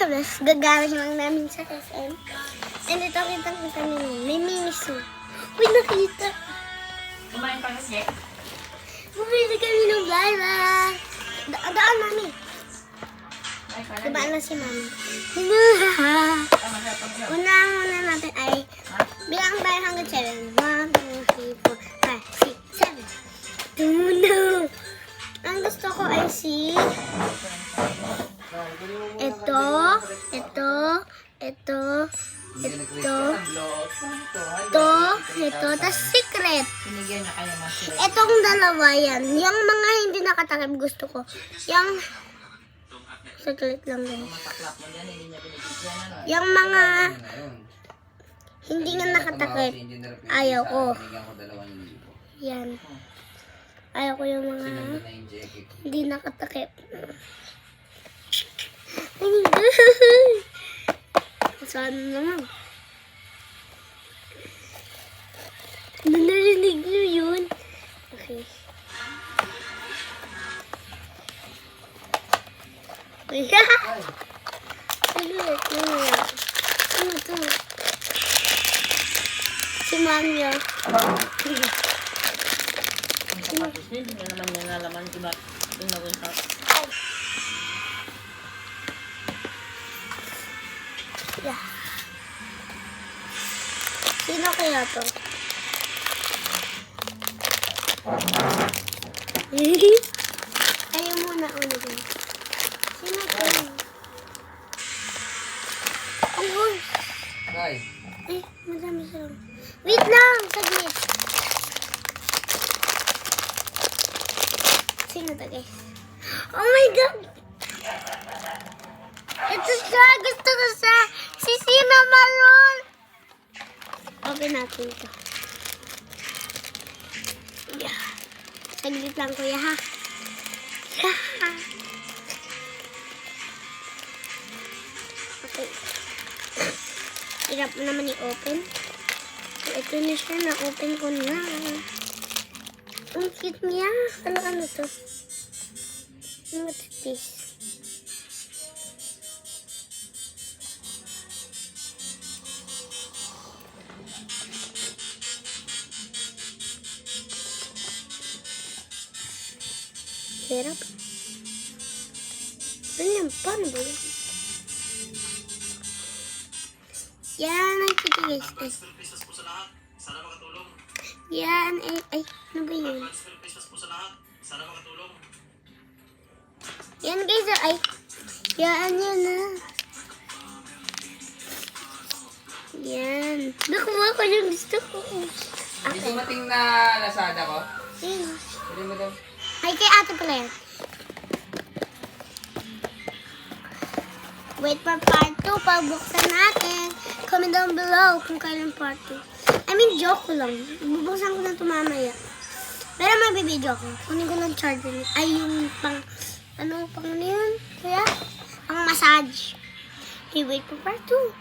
Tapos, gagaling lang namin sa SM. And ito, kitang-kita nyo. May miniso. Uy, nakita. Kumain pa na siya. Bumili kami ng Blara. Daan, mami. Kumain pa na Diba siya. na si mami? Tama na, tama na. Una natin ay bilang tayo hanggang 7. 1, 2, 3, 4, 5, 6, 7. Tuno. Ang gusto ko ay si ito, tas secret. Sinigyan na kayo mas. Etong dalawa yan. Yung mga hindi nakatakip gusto ko. Yung saglit lang guys. Mataklap mo yan, hindi niya binibigyan. Ano? Yung mga hindi nga nakatakip. Ayaw ko. Yan. Ayaw ko yung mga hindi nakatakip. Saan naman? Narinig nyo yun? Okay. Ano to? Si Mami. Ang sapatos niya, hindi naman niya nalaman. Diba? Tinawin ka. Yeah. Sino kaya to? Ayaw muna ulit. Sino to? Oh, Ay, ay, madami sila. Wait lang, saglit. Sino to guys? Oh my God! Ito siya! Gusto ko siya! Si Cinnamon Roll! Open natin ito. Yeah. Saglit lang kuya ha. Okay. Hirap naman i-open. Ito na siya. Na-open ko na. Ang cute niya. Ano to? What's this? Hirap. Ganyan, paano ba yan? Yan ang cute guys. Yan, ay, ano ba yun? Yan guys, ay, yan na. Yan. Nakuha ko yung gusto ko. hindi dumating na Lazada ko. Sino? Pwede mo daw. Ay, kay ate pala yan. Wait for part 2. Pagbuksan natin. Comment down below kung kailan part 2. I mean, joke ko lang. Bubuksan ko na ito mamaya. Pero mabibidyo ko. Kunin ko ng charger. Ay, yung pang... Ano pang ano yun? Kaya? Pang massage. Okay, wait for part 2.